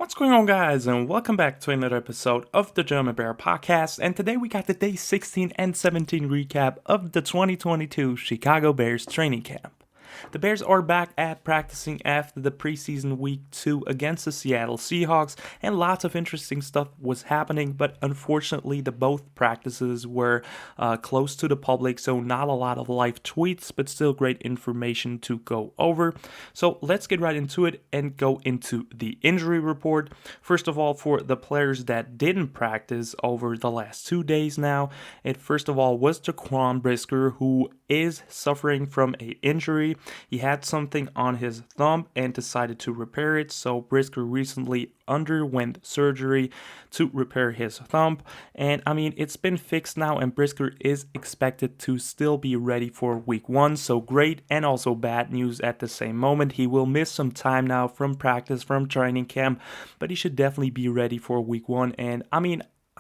What's going on, guys, and welcome back to another episode of the German Bear Podcast. And today we got the day 16 and 17 recap of the 2022 Chicago Bears training camp. The Bears are back at practicing after the preseason week 2 against the Seattle Seahawks, and lots of interesting stuff was happening, but unfortunately both practices were close to the public, so not a lot of live tweets, but still great information to go over. So let's get right into it and go into the injury report. First of all, for the players that didn't practice over the last 2 days now, it first of all was Jaquan Brisker, who is suffering from an injury. He had something on his thumb and decided to repair it, so Brisker recently underwent surgery to repair his thumb, and it's been fixed now, and Brisker is expected to still be ready for week 1, so great and also bad news at the same moment. He will miss some time now from practice, from training camp, but he should definitely be ready for week 1, and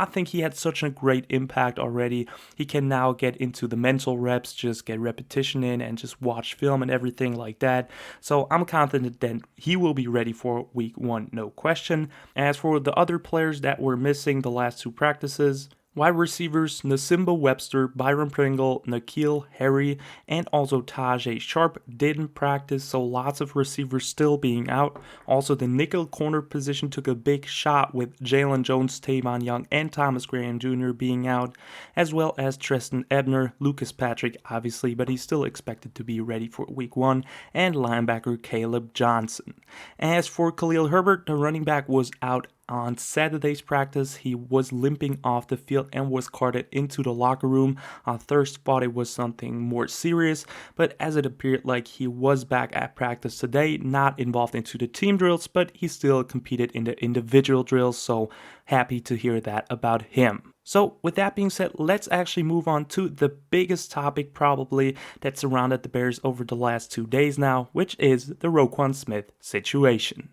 I think he had such a great impact already. He can now get into the mental reps, just get repetition in and just watch film and everything like that. So I'm confident that he will be ready for week 1, no question. As for the other players that were missing the last 2 practices, wide receivers Nasimba Webster, Byron Pringle, N'Keal Harry, and also Tajay Sharp didn't practice, so lots of receivers still being out. Also, the nickel corner position took a big shot with Jalen Jones, Tavon Young, and Thomas Graham Jr. being out, as well as Treston Ebner, Lucas Patrick, obviously, but he's still expected to be ready for week 1, and linebacker Caleb Johnson. As for Khalil Herbert, the running back was out on Saturday's practice. He was limping off the field and was carted into the locker room. On Thursday, thought it was something more serious, but as it appeared like he was back at practice today, not involved into the team drills, but he still competed in the individual drills, so happy to hear that about him. So with that being said, let's actually move on to the biggest topic probably that surrounded the Bears over the last 2 days now, which is the Roquan Smith situation.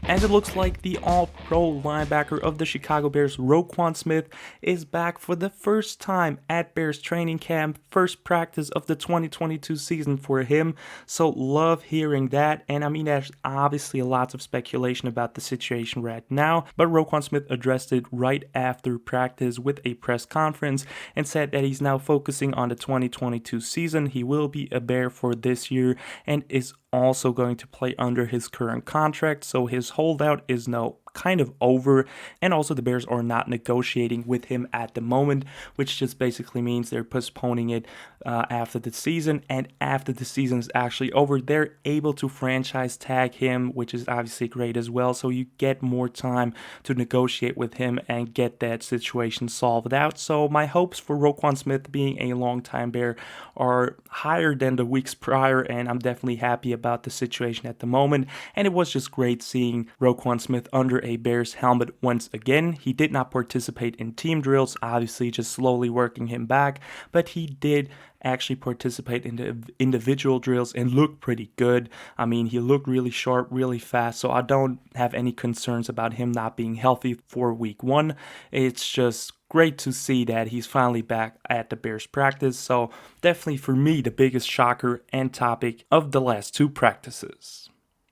As it looks like the All-Pro linebacker of the Chicago Bears, Roquan Smith, is back for the first time at Bears training camp, first practice of the 2022 season for him, so love hearing that. And there's obviously lots of speculation about the situation right now, but Roquan Smith addressed it right after practice with a press conference and said that he's now focusing on the 2022 season. He will be a Bear for this year and is also going to play under his current contract, so his holdout is now kind of over, and also the Bears are not negotiating with him at the moment, which just basically means they're postponing it after the season, and after the season is actually over, they're able to franchise tag him, which is obviously great as well, so you get more time to negotiate with him and get that situation solved out. So my hopes for Roquan Smith being a long-time Bear are higher than the weeks prior, and I'm definitely happy about the situation at the moment, and it was just great seeing Roquan Smith under a Bears helmet once again. He did not participate in team drills, obviously just slowly working him back, but he did actually participate in the individual drills and looked pretty good. He looked really sharp, really fast, so I don't have any concerns about him not being healthy for week 1. It's just great to see that he's finally back at the Bears practice, so definitely for me the biggest shocker and topic of the last 2 practices.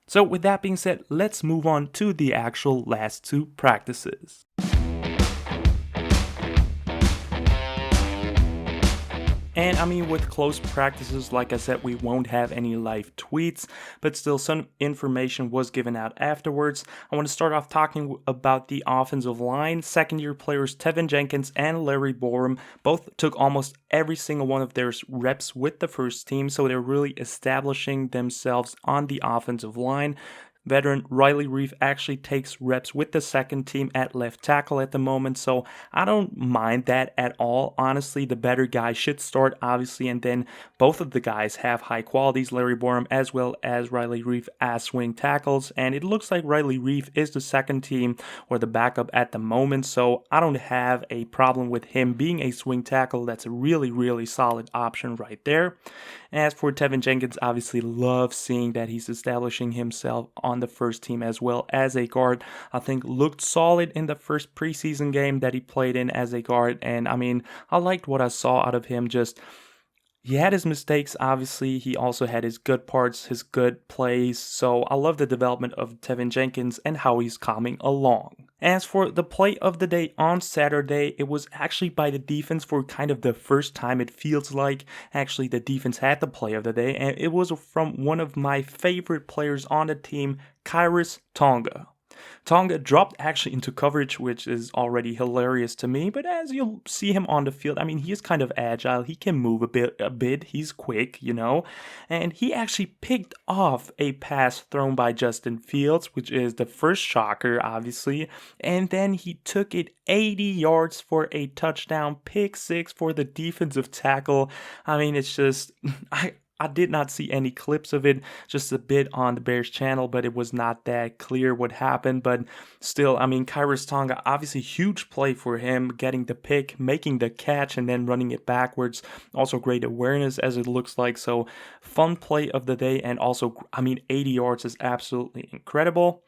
So with that being said, let's move on to the actual last 2 practices. And with close practices, like I said, we won't have any live tweets, but still some information was given out afterwards. I want to start off talking about the offensive line. Second-year players Tevin Jenkins and Larry Borum both took almost every single one of their reps with the first team, so they're really establishing themselves on the offensive line. Veteran Riley Reiff actually takes reps with the second team at left tackle at the moment, so I don't mind that at all. Honestly, the better guy should start, obviously, and then both of the guys have high qualities, Larry Borum as well as Riley Reiff as swing tackles, and it looks like Riley Reiff is the second team or the backup at the moment, so I don't have a problem with him being a swing tackle. That's a really, really solid option right there. As for Tevin Jenkins, obviously love seeing that he's establishing himself on the first team as well as a guard. I think looked solid in the first preseason game that he played in as a guard, and I liked what I saw out of him. Just He had his mistakes, obviously. He also had his good parts, his good plays. So I love the development of Tevin Jenkins and how he's coming along. As for the play of the day on Saturday, it was actually by the defense for kind of the first time it feels like. Actually, the defense had the play of the day, and it was from one of my favorite players on the team, Khyris Tonga. Tonga dropped actually into coverage, which is already hilarious to me. But as you'll see him on the field, I mean, he is kind of agile. He can move a bit. He's quick, and he actually picked off a pass thrown by Justin Fields, which is the first shocker, obviously. And then he took it 80 yards for a touchdown, pick six for the defensive tackle. I mean, it's just, I did not see any clips of it, just a bit on the Bears channel, but it was not that clear what happened. But still, I mean, Khyris Tonga, obviously huge play for him, getting the pick, making the catch, and then running it backwards. Also great awareness as it looks like. So fun play of the day. And also, I mean, 80 yards is absolutely incredible.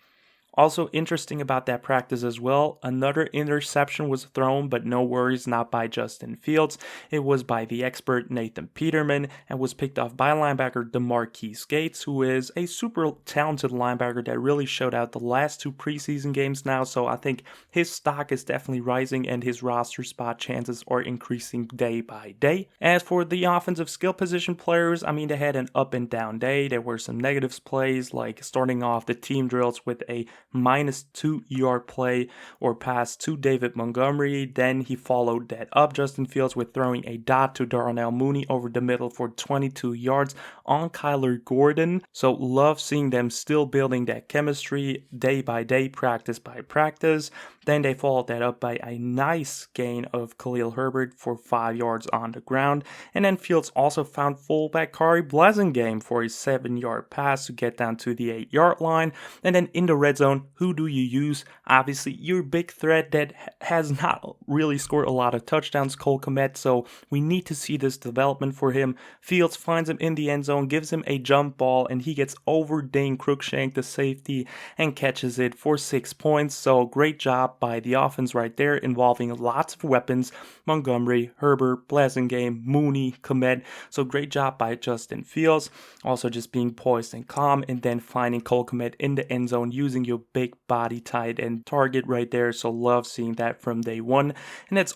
Also interesting about that practice as well, another interception was thrown, but no worries, not by Justin Fields. It was by the expert Nathan Peterman and was picked off by linebacker DeMarquise Gates, who is a super talented linebacker that really showed out the last two preseason games now. So I think his stock is definitely rising and his roster spot chances are increasing day by day. As for the offensive skill position players, I mean, they had an up and down day. There were some negatives plays, like starting off the team drills with a -2 yard play or pass to David Montgomery. Then he followed that up, Justin Fields, with throwing a dot to Darnell Mooney over the middle for 22 yards on Kyler Gordon. So love seeing them still building that chemistry day by day, practice by practice. Then they followed that up by a nice gain of Khalil Herbert for 5 yards on the ground. And then Fields also found fullback Kari Blasingame for a 7-yard pass to get down to the 8-yard line. And then in the red zone, who do you use? Obviously, your big threat that has not really scored a lot of touchdowns, Cole Kmet. So we need to see this development for him. Fields finds him in the end zone, gives him a jump ball, and he gets over Dane Cruikshank, the safety, and catches it for 6 points. So great job by the offense right there, involving lots of weapons: Montgomery, Herbert, Blasingame, Mooney, Kmet. So great job by Justin Fields. Also just being poised and calm, and then finding Cole Kmet in the end zone using your big body tight end target right there. So love seeing that from day one. And that's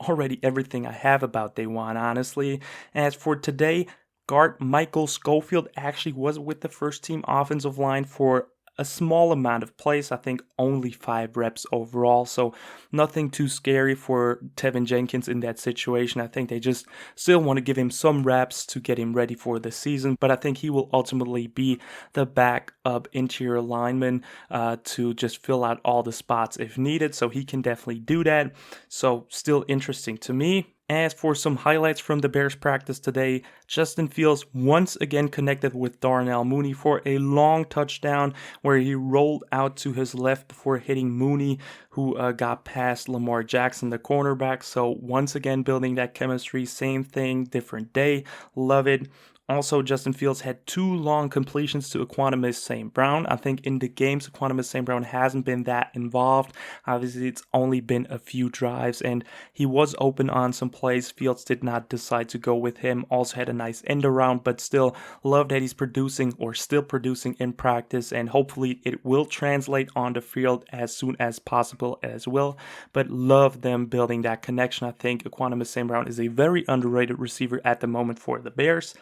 already everything I have about day one, honestly. As for today, guard Michael Schofield actually was with the first team offensive line for a small amount of plays. I think only 5 reps overall, so nothing too scary for Tevin Jenkins in that situation. I think they just still want to give him some reps to get him ready for the season, but I think he will ultimately be the backup interior lineman to just fill out all the spots if needed, so he can definitely do that. So still interesting to me. As for some highlights from the Bears practice today, Justin Fields once again connected with Darnell Mooney for a long touchdown where he rolled out to his left before hitting Mooney, who got past Lamar Jackson, the cornerback. So once again building that chemistry, same thing, different day. Love it. Also, Justin Fields had 2 long completions to Equanimeous St. Brown. I think in the games, Equanimeous St. Brown hasn't been that involved. Obviously, it's only been a few drives, and he was open on some plays. Fields did not decide to go with him. Also had a nice end around, but still love that he's producing or still producing in practice, and hopefully it will translate on the field as soon as possible as well. But love them building that connection. I think Equanimeous St. Brown is a very underrated receiver at the moment for the Bears.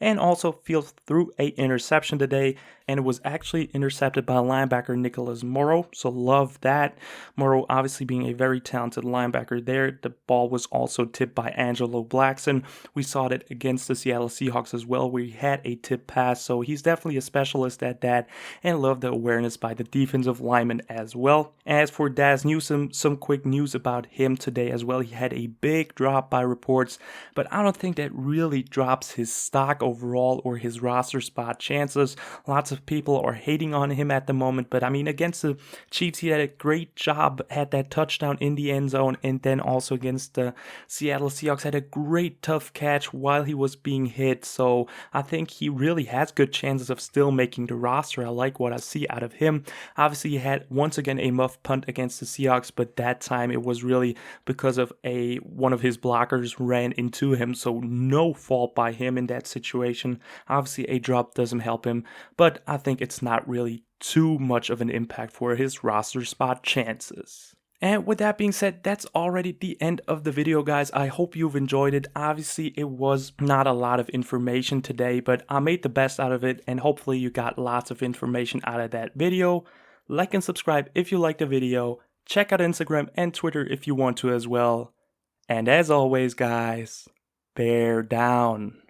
And also Fields threw an interception today, and it was actually intercepted by linebacker Nicholas Morrow. So love that. Morrow obviously being a very talented linebacker there. The ball was also tipped by Angelo Blackson. We saw that against the Seattle Seahawks as well, where he had a tip pass. So he's definitely a specialist at that, and love the awareness by the defensive lineman as well. As for Daz Newsome, some quick news about him today as well. He had a big drop by reports, but I don't think that really drops his stock overall or his roster spot chances. Lots of people are hating on him at the moment, but I mean, against the Chiefs, he had a great job, had that touchdown in the end zone, and then also against the Seattle Seahawks had a great tough catch while he was being hit. So I think he really has good chances of still making the roster. I like what I see out of him. Obviously, he had once again a muff punt against the Seahawks, but that time it was really because of one of his blockers ran into him, so no fault by him in that situation. Obviously, a drop doesn't help him, but I think it's not really too much of an impact for his roster spot chances. And with that being said, that's already the end of the video, guys. I hope you've enjoyed it. Obviously, it was not a lot of information today, but I made the best out of it, and hopefully you got lots of information out of that video. Like and subscribe if you liked the video. Check out Instagram and Twitter if you want to as well. And as always, guys, bear down.